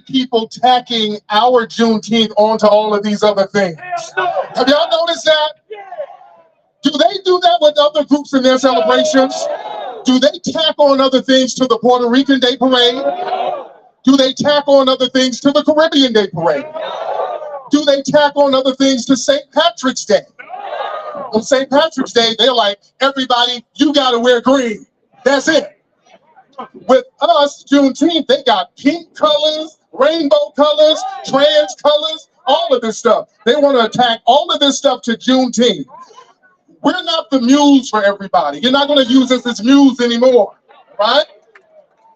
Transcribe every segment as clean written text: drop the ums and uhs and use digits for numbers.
white people tacking our Juneteenth onto all of these other things. Have y'all noticed that? Do they do that with other groups in their celebrations? Do they tack on other things to the Puerto Rican Day Parade? Do they tack on other things to the Caribbean Day Parade? Do they tack on other things to St. Patrick's Day? On St. Patrick's Day, they're like, everybody, you gotta wear green. That's it. With us, Juneteenth, they got pink colors, rainbow colors, trans colors, all of this stuff. They want to attack all of this stuff to Juneteenth. We're not the muse for everybody. You're not going to use us as muse anymore, right?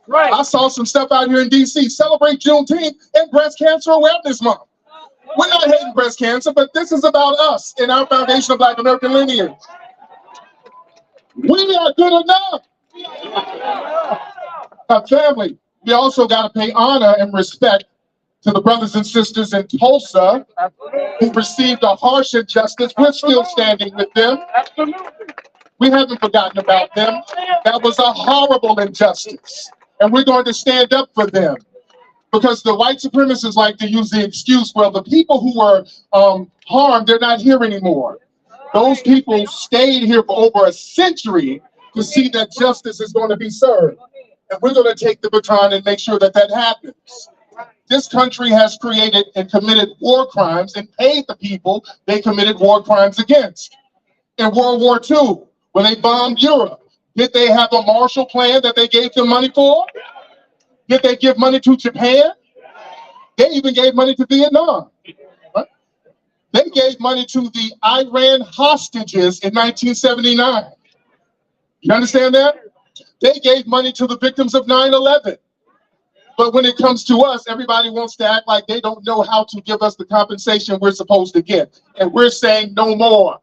Right. I saw some stuff out here in DC. Celebrate Juneteenth and Breast Cancer Awareness Month. We're not hating breast cancer, but this is about us and our foundation of Black American lineage. We are good enough. Our family, we also got to pay honor and respect to the brothers and sisters in Tulsa who received a harsh injustice. We're still standing with them. We haven't forgotten about them. That was a horrible injustice. And we're going to stand up for them. Because the white supremacists like to use the excuse, well, the people who were harmed, they're not here anymore. Those people stayed here for over a century to see that justice is going to be served. And we're going to take the baton and make sure that that happens. This country has created and committed war crimes and paid the people they committed war crimes against. In World War II, when they bombed Europe, did they have a Marshall Plan that they gave them money for? Did they give money to Japan? They even gave money to Vietnam. Right? They gave money to the Iran hostages in 1979. You understand that? They gave money to the victims of 9/11. But when it comes to us, everybody wants to act like they don't know how to give us the compensation we're supposed to get. And we're saying no more.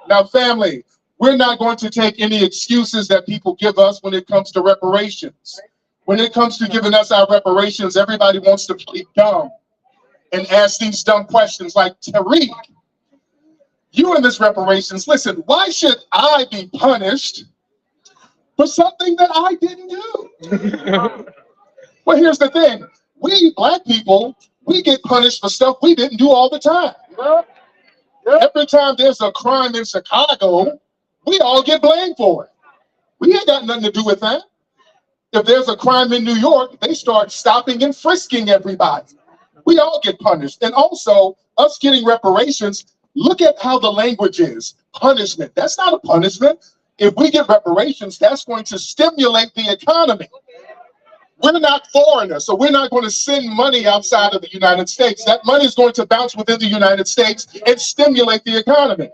Now, family, we're not going to take any excuses that people give us when it comes to reparations. When it comes to giving us our reparations, everybody wants to play dumb and ask these dumb questions like, Tariq, you in this reparations, listen, why should I be punished for something that I didn't do? Well, here's the thing. We black people, we get punished for stuff we didn't do all the time. Every time there's a crime in Chicago, we all get blamed for it. We ain't got nothing to do with that. If there's a crime in New York, they start stopping and frisking everybody. We all get punished. And also, us getting reparations, look at how the language is. Punishment. That's not a punishment. If we get reparations, that's going to stimulate the economy. We're not foreigners, so we're not going to send money outside of the United States. That money is going to bounce within the United States and stimulate the economy.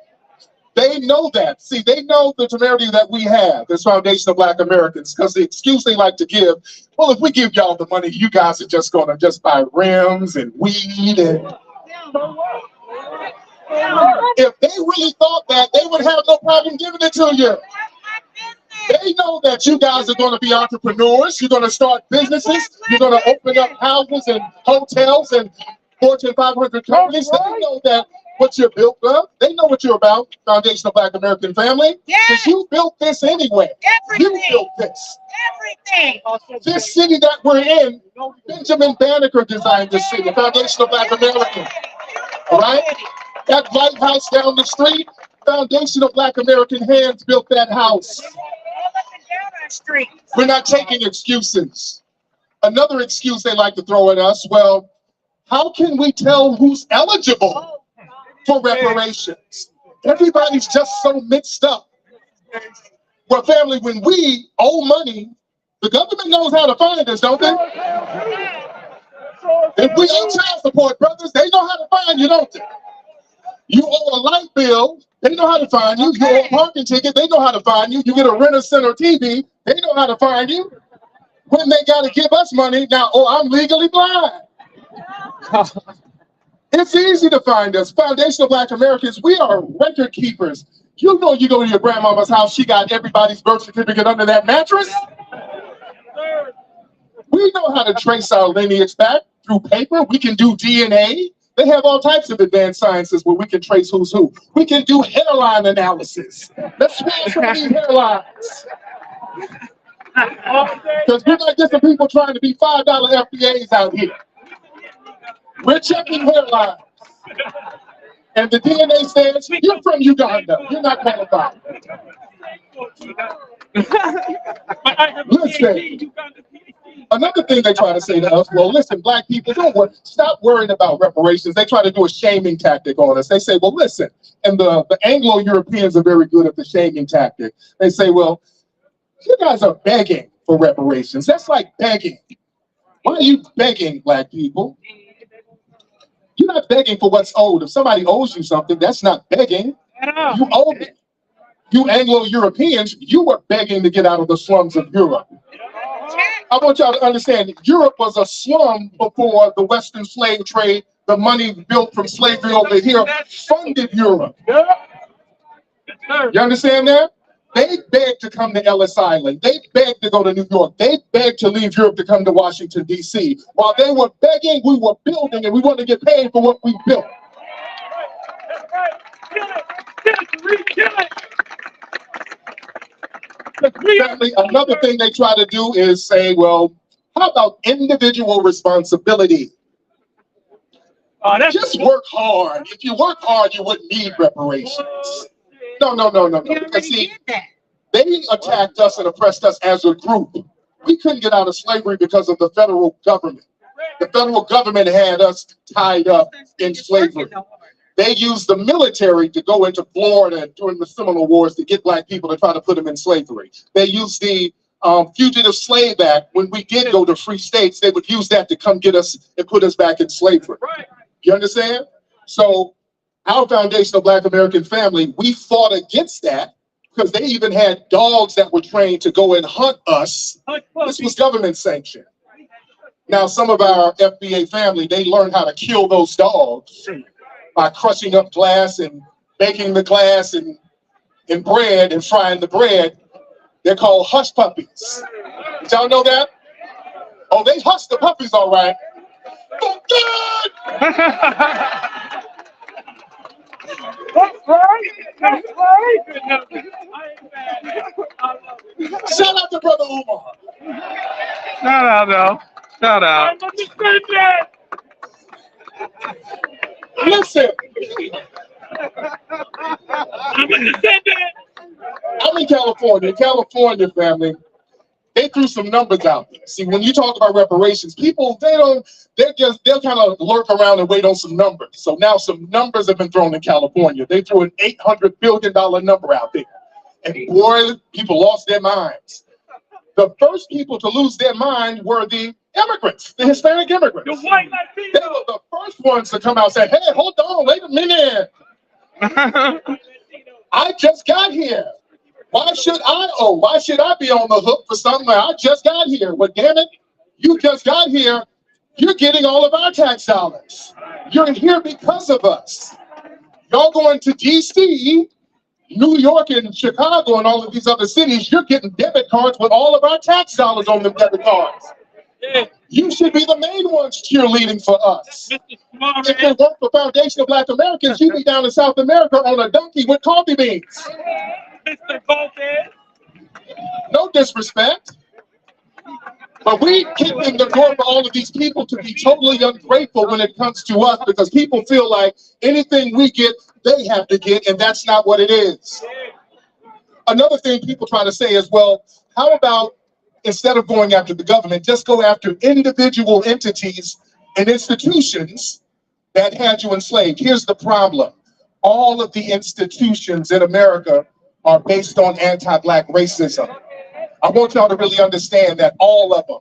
They know that. See, they know the temerity that we have as foundation of Black Americans, because the excuse they like to give, well, if we give y'all the money, you guys are just going to just buy rims and weed. And if they really thought that, they would have no problem giving it to you. They know that you guys are going to be entrepreneurs. You're going to start businesses. You're going to open up houses and hotels and Fortune 500 companies. They know that what you're built of. They know what you're about, Foundation of Black American Family. Because you built this anyway. You built this. Everything. This city that we're in, Benjamin Banneker designed this city, Foundation of Black American. All right? That White House down the street, Foundation of Black American hands built that house. We're not taking excuses. Another excuse they like to throw at us, well, how can we tell who's eligible for reparations? Everybody's just so mixed up. Well, family, when we owe money, the government knows how to find us, don't they? If we owe child support, brothers, they know how to find you, don't they? You owe a light bill, they know how to find you. You owe a parking ticket, they know how to find you. You get a Rent-A-Center TV, they know how to find you. When they got to give us money, now, oh, I'm legally blind. It's easy to find us. Foundation of Black Americans, we are record keepers. You know, you go to your grandmama's house, she got everybody's birth certificate under that mattress. We know how to trace our lineage back through paper. We can do DNA. They have all types of advanced sciences where we can trace who's who. We can do hairline analysis. Let's read some of these hairlines. Because we're not just the people trying to be $5 FBAs out here. We're checking hairlines. And the DNA says, you're from Uganda. You're not qualified. Listen, another thing they try to say to us, well, listen, black people, stop worrying about reparations. They try to do a shaming tactic on us. They say, well, listen, and the Anglo-Europeans are very good at the shaming tactic. They say, well, you guys are begging for reparations. That's like begging. Why are you begging, black people? You're not begging for what's owed. If somebody owes you something, that's not begging. You owe it. You Anglo-Europeans, you were begging to get out of the slums of Europe. I want y'all to understand, Europe was a slum before the Western slave trade. The money built from slavery over here funded Europe. You understand that? They begged to come to Ellis Island. They begged to go to New York. They begged to leave Europe to come to Washington, D.C. While they were begging, we were building, and we wanted to get paid for what we built. Another thing they try to do is say, well, how about individual responsibility? Just work hard. If you work hard, you wouldn't need reparations. No. Because see, they attacked us and oppressed us as a group. We couldn't get out of slavery because of the federal government. The federal government had us tied up in slavery. They used the military to go into Florida during the Seminole Wars to get black people to try to put them in slavery. They used the Fugitive Slave Act. When we did go to free states, they would use that to come get us and put us back in slavery. You understand? So our Foundation of Black American Family, we fought against that because they even had dogs that were trained to go and hunt us. This was government sanctioned. Now, some of our FBA family, they learned how to kill those dogs by crushing up glass and baking the glass in bread and frying the bread. They're called hush puppies. Did y'all know that? Oh, they hush the puppies all right. Oh, God! That's right. Shout out to Brother Umar. Shout out, though. Shout out. Listen. I'm in California. California, family, they threw some numbers out there. See, when you talk about reparations, people, they'll kind of lurk around and wait on some numbers. So now some numbers have been thrown in California. They threw an $800 billion number out there. And boy, people lost their minds. The first people to lose their mind were the immigrants, the Hispanic immigrants. The white Latinos. They were the first ones to come out and say, hey, hold on, wait a minute. I just got here. Why should I owe? Why should I be on the hook for something? I just got here. Well, damn it, you just got here. You're getting all of our tax dollars. You're here because of us. Y'all going to D.C., New York, and Chicago, and all of these other cities, you're getting debit cards with all of our tax dollars on them debit cards. You should be the main ones cheerleading for us. If it weren't for Foundation of Black Americans, you'd be down in South America on a donkey with coffee beans. No disrespect. But we keep in the door for all of these people to be totally ungrateful when it comes to us, because people feel like anything we get, they have to get, and that's not what it is. Another thing people try to say is, well, how about instead of going after the government, just go after individual entities and institutions that had you enslaved? Here's the problem. All of the institutions in America are based on anti-Black racism. I want y'all to really understand that, all of them.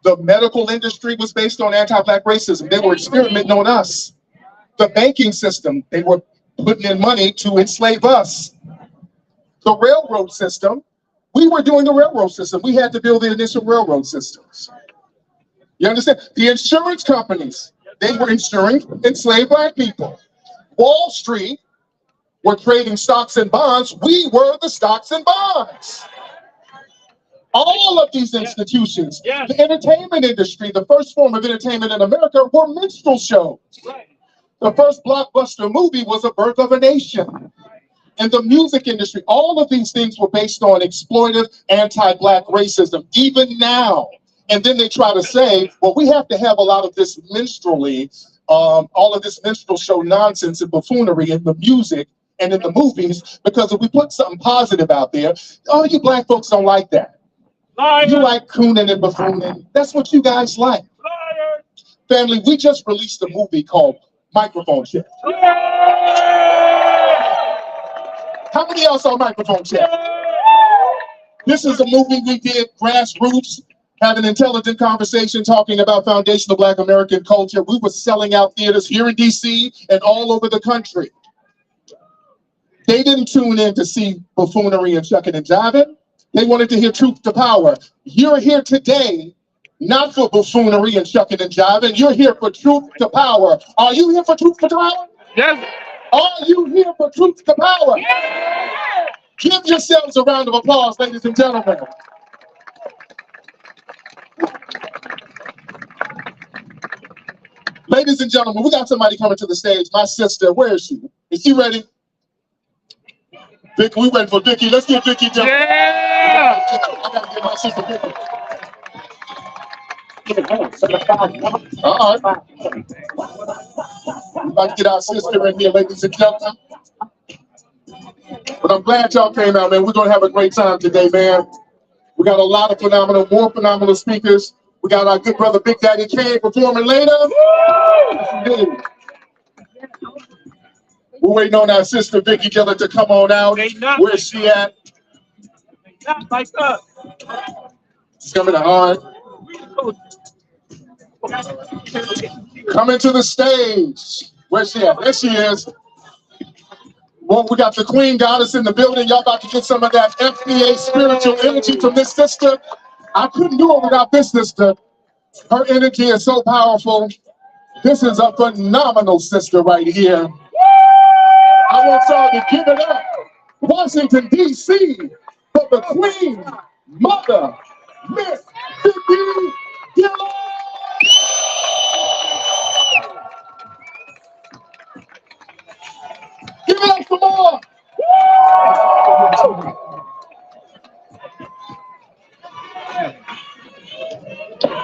The medical industry was based on anti-Black racism. They were experimenting on us. The banking system, they were putting in money to enslave us. The railroad system, we were doing the railroad system. We had to build the initial railroad systems. You understand? The insurance companies, they were insuring enslaved Black people. Wall Street were trading stocks and bonds. We were the stocks and bonds. All of these institutions, the entertainment industry, the first form of entertainment in America were minstrel shows. The first blockbuster movie was A Birth of a Nation. and the music industry. All of these things were based on exploitive, anti-Black racism, even now. And then they try to say, well, we have to have a lot of this minstrelly, all of this minstrel show nonsense and buffoonery in the music and in the movies, because if we put something positive out there, oh, you Black folks don't like that. Liar. You like crooning and buffooning. That's what you guys like. Liar. Family, we just released a movie called Microphone Check. How many of y'all saw Microphone Check? This is a movie we did, grassroots, have an intelligent conversation talking about foundational Black American culture. We were selling out theaters here in DC and all over the country. They didn't tune in to see buffoonery and shucking and jiving. They wanted to hear truth to power. You're here today, not for buffoonery and shucking and jiving. You're here for truth to power. Are you here for truth to power? Yes. Are you here for truth to power? Yes. Give yourselves a round of applause, ladies and gentlemen. Ladies and gentlemen, we got somebody coming to the stage. My sister, where is she? Is she ready? Vic, we went for Vicky. Let's get Vicky down. Yeah! I gotta get my sister Vicky. We're about to get our sister in here, ladies and gentlemen. But I'm glad y'all came out, man. We're gonna have a great time today, man. We got a lot of more phenomenal speakers. We got our good brother Big Daddy Kane performing later. We're waiting on our sister Vicky Gillett to come on out. Where's she at? Not like us. She's coming to hard. Coming to the stage. Where's she at? There she is. Well, we got the Queen Goddess in the building. Y'all about to get some of that FBA spiritual energy from this sister. I couldn't do it without this sister. Her energy is so powerful. This is a phenomenal sister right here. I want y'all to give it up. Washington, D.C. for the Queen Mother, Miss Vicky Gillett. Give it up some more.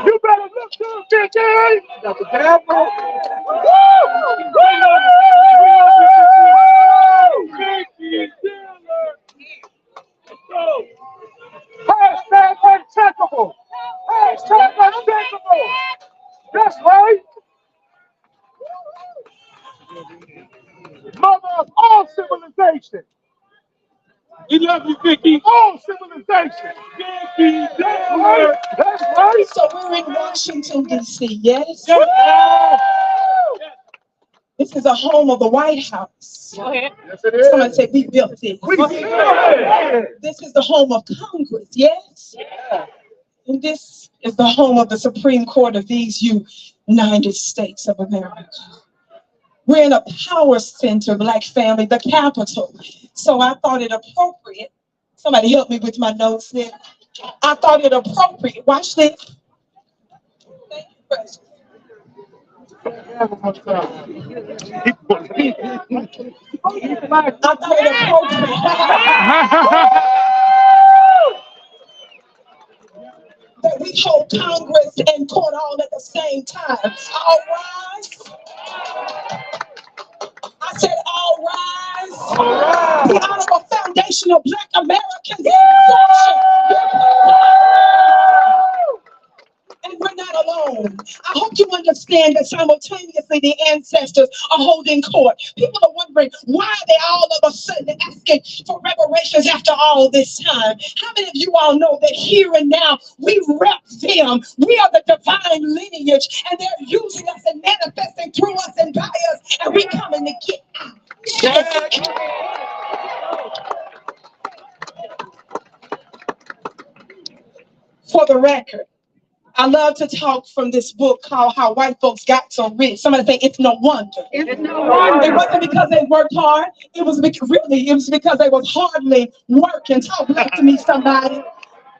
You better look good, Vicky! Got the devil. Vicky Gillett. Hashtag uncheckable. Hashtag uncheckable. That's right. Mother of all civilization. We love you, Vicky. All civilization. Vicky Gillett. That's right. So we're in Washington, D.C., yes? Yes. This is a home of the White House. Go ahead. Yes, it is. Somebody say, we built this. We built it. This is the home of Congress, yes? Yeah. And this is the home of the Supreme Court of these United States of America. We're in a power center, Black family, the Capitol. So I thought it appropriate. Somebody help me with my notes there. I thought it appropriate. Watch this. Thank you, President. I thought it appropriate that we hold Congress and court all at the same time. All rise. I said, all rise. All right. The honorable foundation of Black Americans in session. And we're not alone. I hope you understand that simultaneously the ancestors are holding court. People are wondering why they all of a sudden asking for reparations after all this time. How many of you all know that here and now we rep them? We are the divine lineage, and they're using us and manifesting through us and by us, and we coming to get out. Yes. For the record, I love to talk from this book called How White Folks Got So Rich. Somebody say it's no wonder. It's no wonder. It wasn't because they worked hard. It was because they was hardly working. Talk back to me, somebody.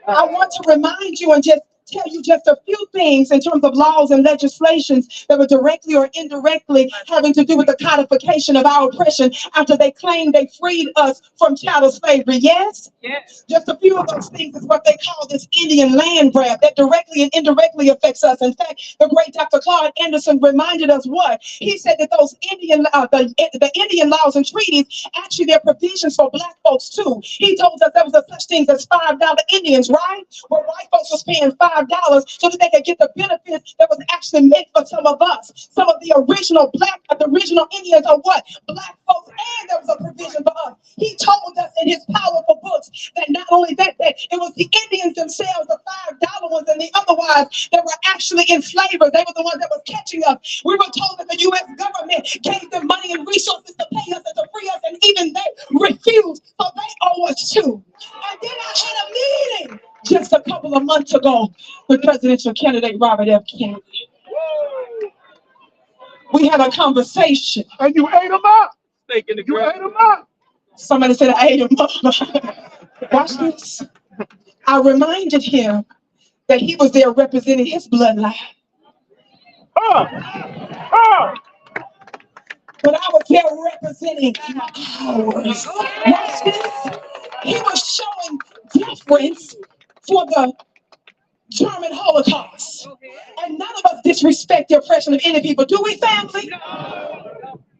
I want to remind you and just tell you just a few things in terms of laws and legislations that were directly or indirectly having to do with the codification of our oppression after they claimed they freed us from chattel slavery. Yes? Yes. Just a few of those things is what they call this Indian land grab that directly and indirectly affects us. In fact, the great Dr. Claude Anderson reminded us what? He said that those the Indian laws and treaties, actually they're provisions for black folks too. He told us there was a such thing as $5 Indians, right? Where white folks was paying $5 so that they could get the benefits that was actually meant for some of us. Some of the original Indians are what? Black folks, and there was a provision for us. He told us in his powerful books that not only that it was the Indians themselves, the $5 ones and the otherwise that were actually enslavers. They were the ones that was catching us. We were told that the U.S. government gave them money and resources to pay us and to free us, and even they refused, so they owe us too. And then I had a meeting just a couple of months ago with presidential candidate Robert F. Kennedy. We had a conversation. And you ate them up. Steak in the You grill. ate them up. Somebody said I ate him up. Watch this. I reminded him that he was there representing his bloodline. But I was there representing ours. Watch this. He was showing deference for the German Holocaust. And none of us disrespect the oppression of any people, do we, family?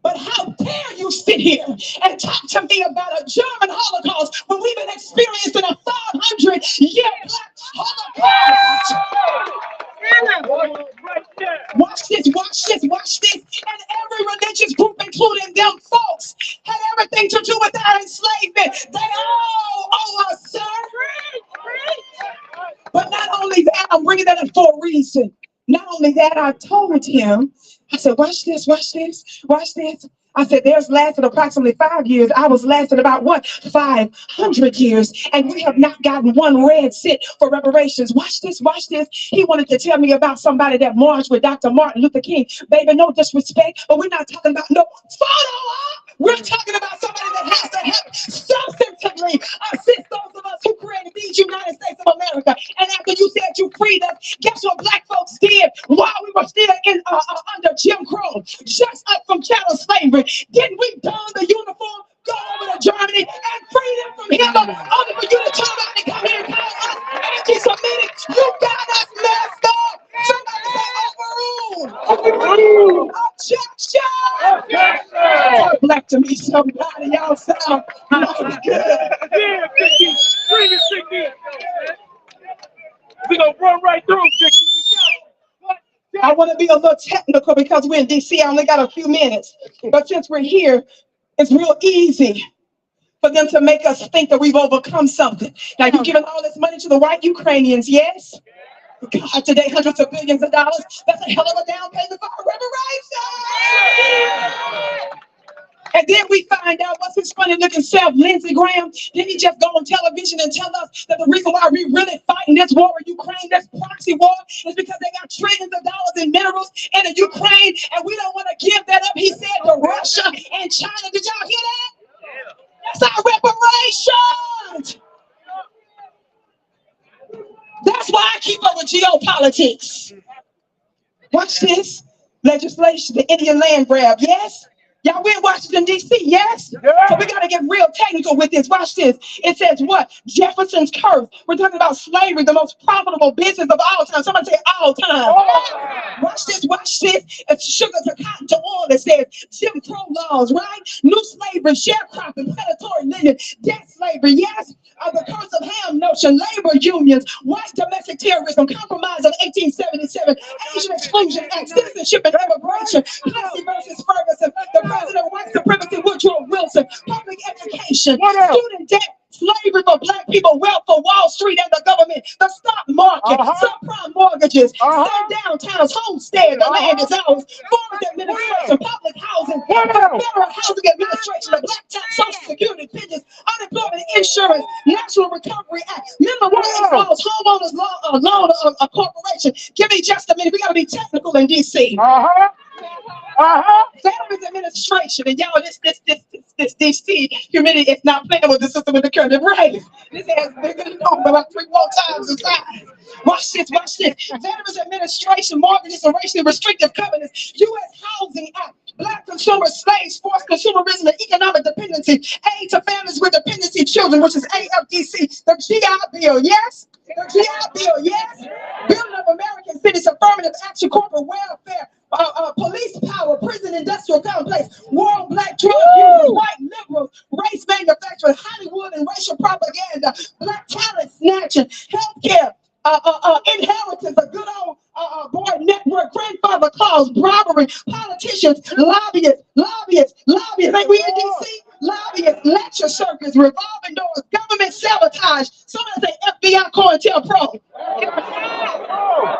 But how dare you sit here and talk to me about a German Holocaust when we've been experiencing a 500-year black Holocaust? Watch this, watch this, watch this. And every religious group, including them folks, had everything to do with our enslavement. They all owe us, sir. But not only that, I'm bringing that up for a reason. Not only that, I told him, I said, watch this, watch this, watch this. I said, theirs lasted approximately 5 years. I was lasted about what? 500 years. And we have not gotten one red cent for reparations. Watch this, watch this. He wanted to tell me about somebody that marched with Dr. Martin Luther King. Baby, no disrespect, but we're not talking about no photo op. We're talking about somebody that has to help substantively assist those of us who created these United States of America. And after you said you freed us, guess what black folks did while we were still in under Jim Crow, just up from chattel slavery? Didn't we don the uniform, go over to Germany, and free them from Hitler, only for you to turn around and come here and call us anti-Semitic? You got us messed up. Somebody say overruled. Objection. Talk black to me, somebody. Y'all sound mighty good. Yeah, Vicky. Bring it, Vicky. We're going to run right through, Vicky. I want to be a little technical because we're in DC. I only got a few minutes. But since we're here, it's real easy for them to make us think that we've overcome something. Now, you've given all this money to the white Ukrainians, yes? God, today, hundreds of billions of dollars. That's a hell of a down payment for reparations. And then we find out what's his funny looking self, Lindsey Graham. Didn't he just go on television and tell us that the reason why we really fighting this war in Ukraine, this proxy war, is because they got trillions of dollars in minerals in the Ukraine, and we don't want to give that up, he said, to Russia and China. Did y'all hear that? That's our reparations. That's why I keep up with geopolitics. Watch this. Legislation, the Indian land grab, yes? Y'all, we're in Washington, D.C., yes? Yeah. So we got to get real technical with this. Watch this. It says what? Jefferson's curse. We're talking about slavery, the most profitable business of all time. Somebody say all time. Oh. Watch this, watch this. It's sugar to cotton to oil. It says Jim Crow laws, right? New slavery, sharecropping, predatory lending, debt slavery, yes? The curse of Ham notion, labor unions, white domestic terrorism, compromise of 1877, Asian exclusion act, citizenship and immigration, Plessy versus Ferguson, the president of white supremacy, Woodrow Wilson, public education, student debt, slavery for black people, wealth for Wall Street and the government, the stock market, subprime mortgages, stay downtowns, homestead, the land is ours, forest administration, public housing, federal housing administration, the black tax, social security, pensions, unemployment insurance, National Recovery Act, minimum wage laws, homeowners law, loan corporation. Give me just a minute. We got to be technical in DC. Veterans Administration, and y'all, this DC humidity is not playing with the system of the current race. This has bigger than normal, about 3 more times the size. Watch this, watch this. Veterans Administration, mortgages and racially restrictive covenants, U.S. Housing Act, Black consumers, slaves, forced consumerism, and economic dependency, aid to families with dependency children, which is AFDC, the GI Bill, yes? The GI Bill, yes? Building of American cities, affirmative action, corporate welfare, police power, prison industrial complex, war on black drug users, white liberals, race manufacturing, Hollywood and racial propaganda, black talent snatching, healthcare, inheritance, a good old board network, grandfather clause, bribery, politicians, lobbyists. Ain't we in DC? Lobbyists, lecture circuits, revolving doors, government sabotage. Somebody say FBI COINTELPRO.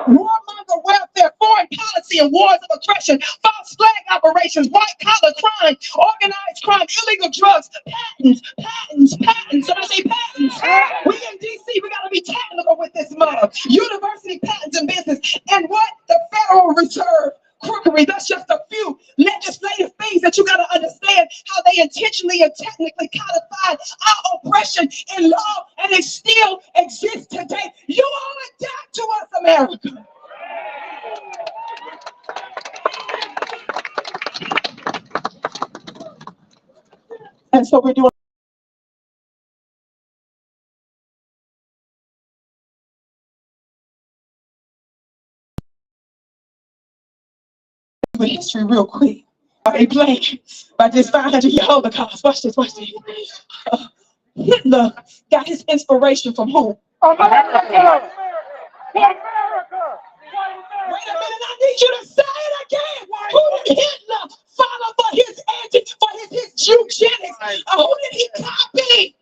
Warmonger welfare, foreign policy, and wars of aggression, false flag operations, white collar crime, organized crime, illegal drugs, patents. Somebody say patents. We in DC, we gotta be technical with this mug. University patents and business, and what? The Federal Reserve. Crookery. That's just a few legislative things that you got to understand how they intentionally and technically codified our oppression in law, and it still exists today. You owe it back to us, America. And so we're doing. With history real quick. They playing by this 500-year Holocaust. Watch this, watch this. Hitler got his inspiration from who? America! America! Wait a minute, I need you to say it again. Who did Hitler follow for his eugenics? Who did he copy?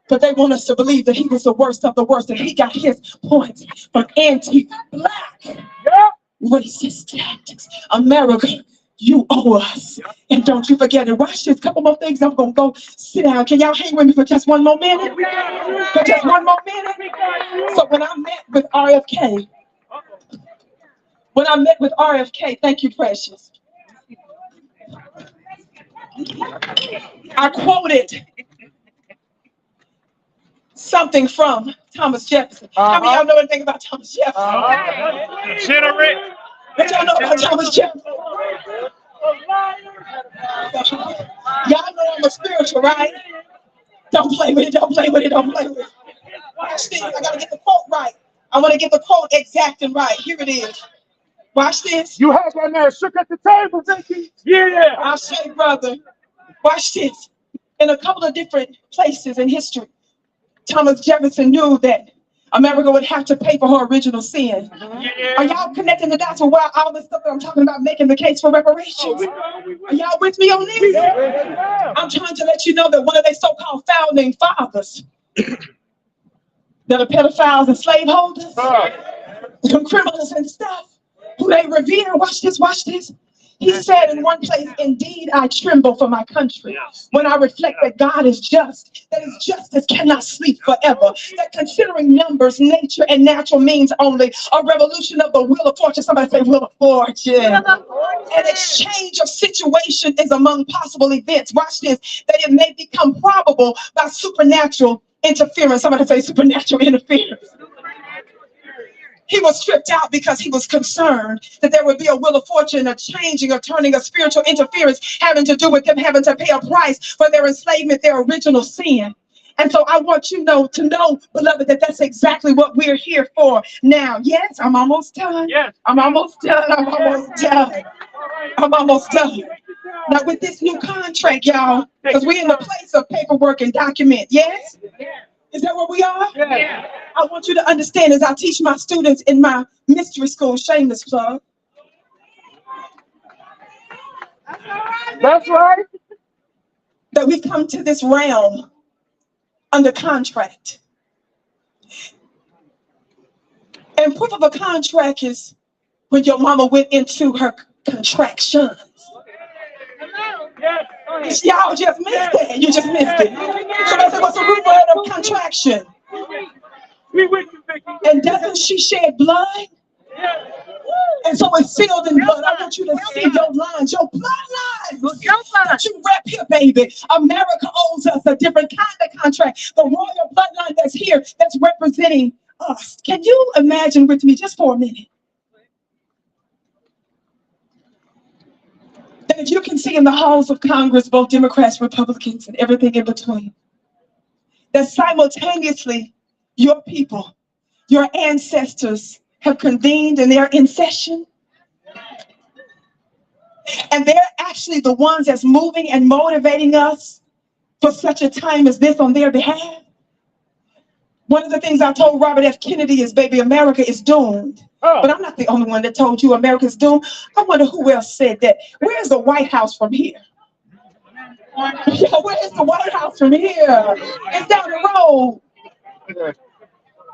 But they want us to believe that he was the worst of the worst, and he got his points from anti-black. Racist tactics. America, you owe us. And don't you forget it. Watch this. Couple more things. I'm going to go sit down. Can y'all hang with me for just one more minute? For just one more minute? So when I met with RFK, thank you, Precious. I quoted something from Thomas Jefferson. How many of y'all know anything about Thomas Jefferson? Generate. What y'all know about Thomas Jefferson? Y'all know I'm a spiritual, right? Don't play with it, don't play with it, don't play with it. Watch this. I gotta get the quote right. I want to get the quote exact and right. Here it is. Watch this. You had that man shook at the table, Vicky. Yeah. I'll say, brother. Watch this. In a couple of different places in history, Thomas Jefferson knew that America would have to pay for her original sin. Are y'all connecting the dots with why all this stuff that I'm talking about, making the case for reparations? Are y'all with me on this? I'm trying to let you know that one of their so-called founding fathers, that are pedophiles and slaveholders, criminals and stuff, who they revere. Watch this, watch this. He said in one place, "Indeed, I tremble for my country when I reflect that God is just, that his justice cannot sleep forever, that considering numbers, nature, and natural means only, a revolution of the wheel of fortune." Somebody say wheel of fortune. An exchange of situation is among possible events. Watch this. That it may become probable by supernatural interference. Somebody say supernatural interference. He was stripped out because he was concerned that there would be a wheel of fortune, a changing, or turning, a spiritual interference having to do with them having to pay a price for their enslavement, their original sin. And so I want you to know, beloved, that that's exactly what we're here for now. Yes, I'm almost done. Yes. I'm almost done. I'm almost done. I'm almost done. Now with this new contract, y'all, because we're in the place of paperwork and document. Yes? Is that where we are? Yeah. I want you to understand as I teach my students in my mystery school, shameless plug. That's right. That we come to this realm under contract. And proof of a contract is when your mama went into her contractions. Yes. Y'all just missed it. You just missed it. Somebody said, what's the root word of contraction? We with you, Vicky. And doesn't she shed blood? Yes. And And so it's sealed in blood. I want you to see your lines, your bloodlines that you rep here, baby. America owes us a different kind of contract. The royal bloodline that's here, that's representing us. Can you imagine with me just for a minute? That if you can see in the halls of Congress, both Democrats, Republicans, and everything in between, that simultaneously your people, your ancestors have convened and they're in session. And they're actually the ones that's moving and motivating us for such a time as this on their behalf. One of the things I told Robert F. Kennedy is, baby, America is doomed. But I'm not the only one that told you America's doomed. I wonder who else said that. Where's the White House from here? Where's the White House from here? It's down the road.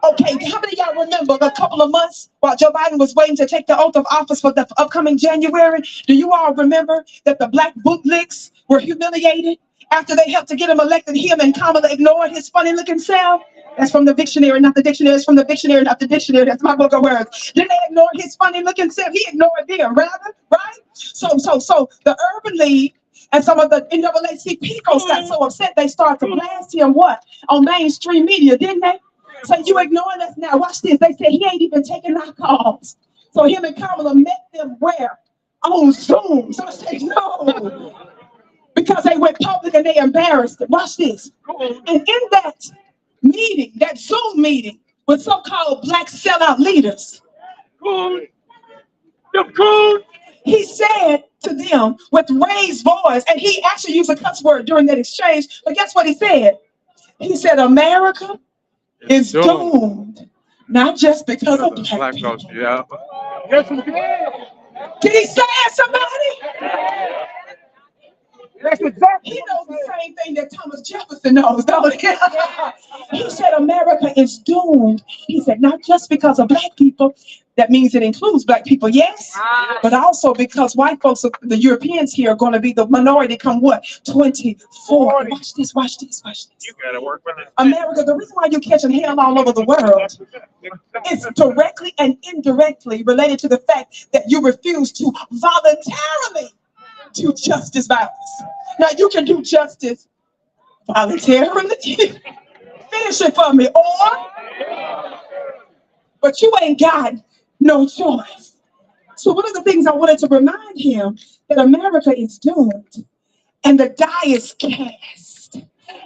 Okay, how many of y'all remember a couple of months while Joe Biden was waiting to take the oath of office for the upcoming January? Do you all remember that the black bootlicks were humiliated after they helped to get him elected? Him and Kamala ignored his funny looking self. That's from the dictionary, not the dictionary. It's from the dictionary, not the dictionary. That's my book of words. Didn't they ignore his funny looking self? He ignored them, rather, right? So the Urban League and some of the NAACP folks got so upset they started to blast him what? On mainstream media, didn't they? So you ignoring us now. Watch this. They said he ain't even taking our calls. So him and Kamala met them where? On Zoom. So I said, no. Because they went public and they embarrassed them. Watch this. And in that meeting, that Zoom meeting with so-called black sellout leaders, he said to them with raised voice, and he actually used a cuss word during that exchange, but guess what he said? He said, America is doomed, not just because of black people. Yeah. Yes, he did. Did he say it, somebody? That's exactly. He knows the same thing that Thomas Jefferson knows, don't he? He said America is doomed. He said not just because of black people. That means it includes black people, yes, but also because white folks, the Europeans here, are going to be the minority come what? 24. Watch this, watch this, watch this. You gotta work with it. America, the reason why you're catching hell all over the world is directly and indirectly related to the fact that you refuse to voluntarily do justice violence. Now you can do justice voluntarily. Finish it for me, but you ain't got no choice. So one of the things I wanted to remind him that America is doomed and the die is cast.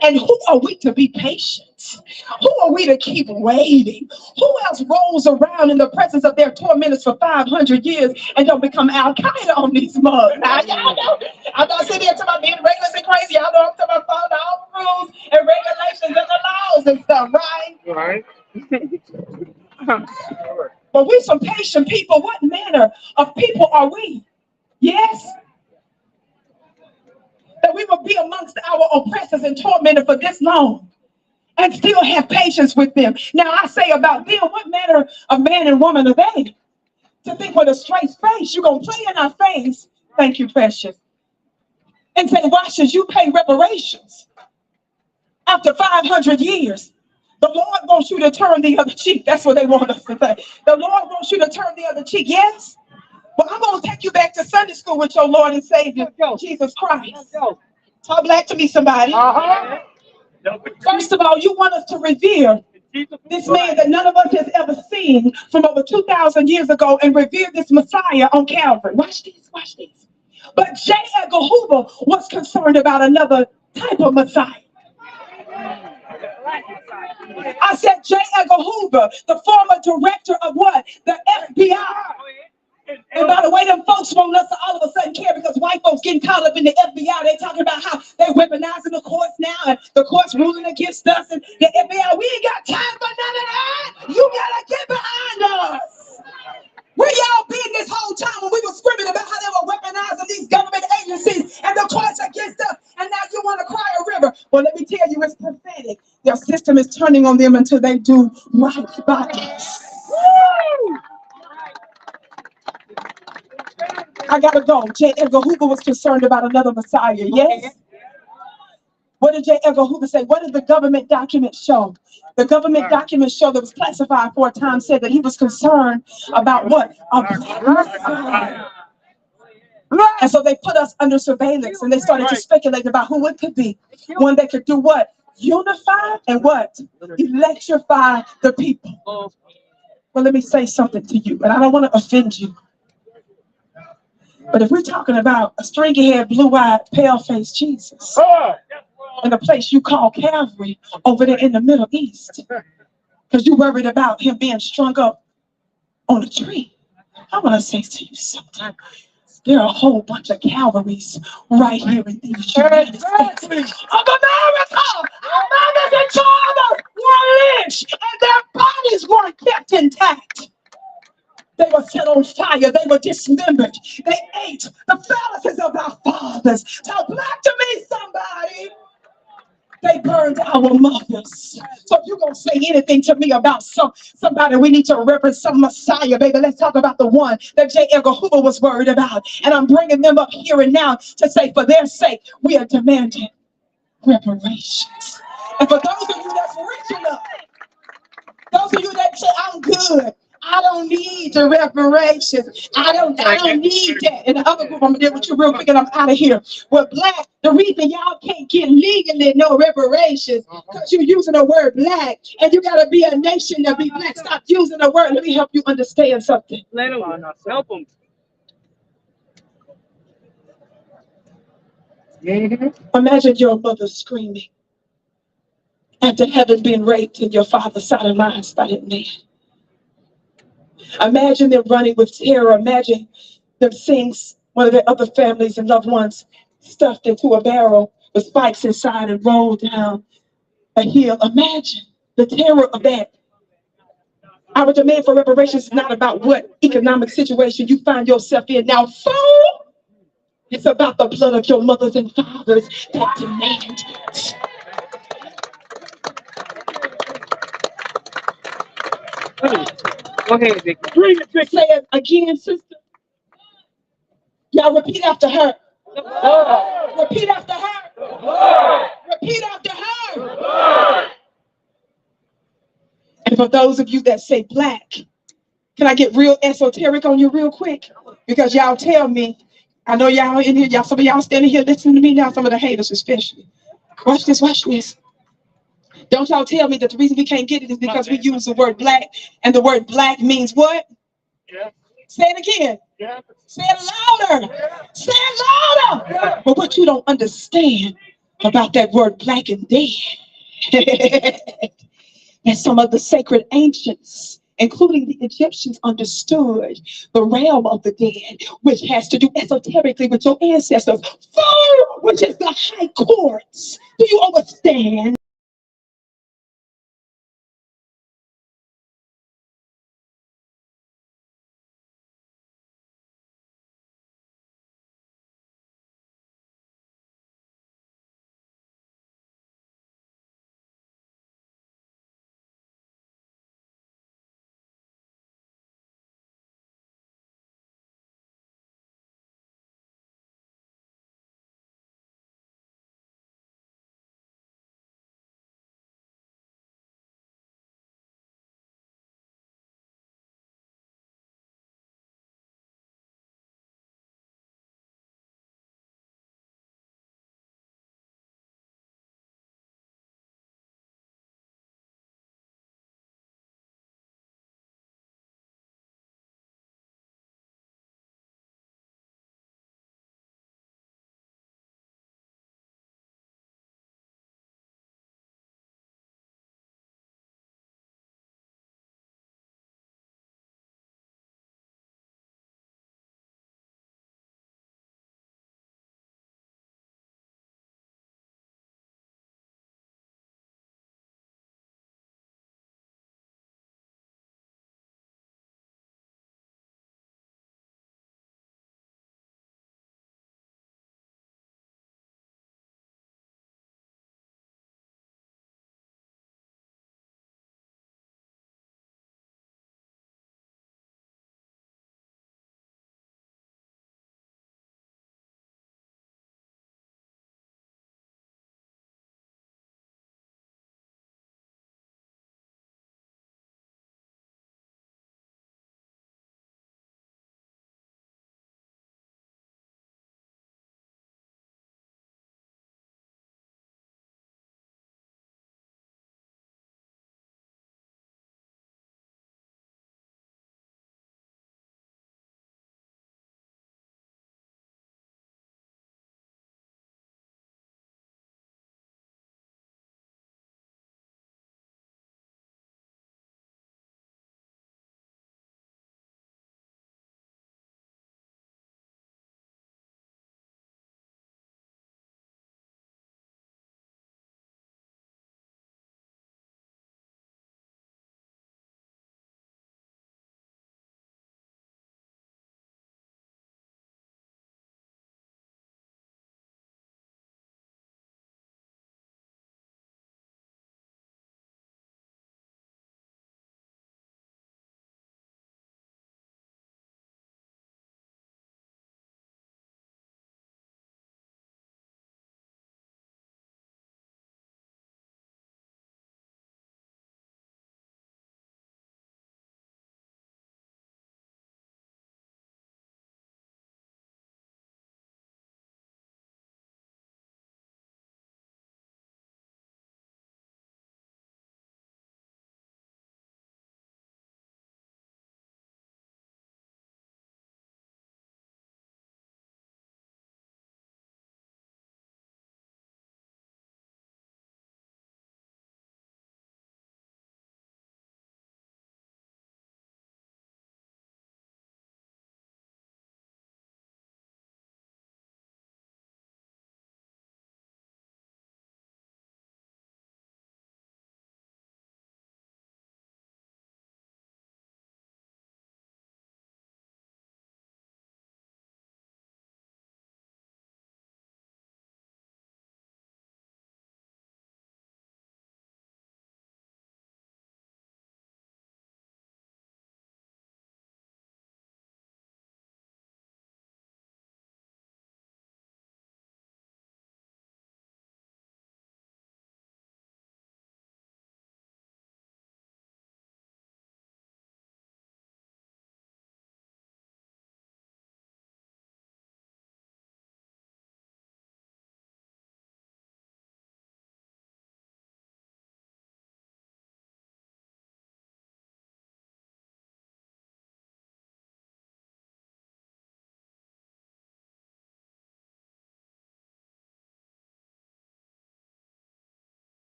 And who are we to be patient? Who are we to keep waiting? Who else rolls around in the presence of their tormentors for 500 years and don't become Al-Qaeda on these mugs? Now, y'all know, I'm not sitting here talking about being reckless and crazy. Y'all know I'm talking about following all the rules and regulations and the laws and stuff, right? Right. But we're some patient people. What manner of people are we? Yes? That we will be amongst our oppressors and tormentors for this long and still have patience with them. Now I say about them, what manner of man and woman are they? To think with a straight face, you're going to play in our face, thank you, precious, and say, why should you pay reparations after 500 years? The Lord wants you to turn the other cheek. That's what they want us to say. The Lord wants you to turn the other cheek. Yes? Well, I'm going to take you back to Sunday school with your Lord and Savior, Jesus Christ. Talk back to me, somebody. First of all, you want us to revere this man that none of us has ever seen from over 2,000 years ago and revere this Messiah on Calvary. Watch this, watch this. But J. Edgar Hoover was concerned about another type of Messiah. I said J. Edgar Hoover, the former director of what? The FBI. And by the way, them folks want us to all of a sudden care because white folks getting caught up in the FBI. They talking about how they're weaponizing the courts now and the courts ruling against us and the FBI. We ain't got time for none of that. You gotta get behind us. Where y'all been this whole time when we were screaming about how they were weaponizing these government agencies and the courts against us, and now you want to cry a river? Well, let me tell you, it's pathetic. Their system is turning on them until they do right by us. I gotta go. J. Edgar Hoover was concerned about another Messiah, yes? What did J. Edgar Hoover say? What did the government documents show? The government documents show that was classified for a time said that he was concerned about what? A black Messiah. And so they put us under surveillance and they started to speculate about who it could be. One that could do what? Unify and what? Electrify the people. Well, let me say something to you, and I don't want to offend you. But if we're talking about a stringy-haired, blue-eyed, pale-faced Jesus in a place you call Calvary over there in the Middle East, because you're worried about him being strung up on a tree, I want to say to you something. There are a whole bunch of Calvaries right here in these United States of America. Our mothers and fathers were lynched, and their bodies weren't kept intact. They were set on fire. They were dismembered. They ate the phalluses of our fathers. Talk back to me, somebody. They burned our mothers. So if you're going to say anything to me about somebody, we need to reverence some Messiah, baby. Let's talk about the one that J. Edgar Hoover was worried about. And I'm bringing them up here and now to say, for their sake, we are demanding reparations. And for those of you that's rich enough, those of you that say, I'm good, I don't need the reparations. I don't need that. And the other group, I'm gonna deal with you real quick and I'm out of here. Well, black, the reason y'all can't get legally no reparations, because you're using the word black, and you gotta be a nation to be black. Stop using the word. Let me help you understand something. Let them help them. Imagine your mother screaming after having been raped and your father sodomized by that man. Imagine them running with terror. Imagine them seeing one of their other families and loved ones stuffed into a barrel with spikes inside and rolled down a hill. Imagine the terror of that. Our demand for reparations is not about what economic situation you find yourself in now, fool. It's about the blood of your mothers and fathers that demand it. Go ahead, Vicky. Bring it, Vicky. Say it again, sister. Y'all repeat after her. Repeat after her. Repeat after her. And for those of you that say black, can I get real esoteric on you real quick? Because y'all tell me, I know y'all in here, some of y'all standing here listening to me now, some of the haters especially. Watch this, watch this. Don't y'all tell me that the reason we can't get it is because we use the word black, and the word black means what? Yeah. Say it again. Yeah. Say it louder. Yeah. Say it louder. Yeah. But what you don't understand about that word black and dead, that some of the sacred ancients, including the Egyptians, understood the realm of the dead, which has to do esoterically with your ancestors, which is the high courts. Do you understand?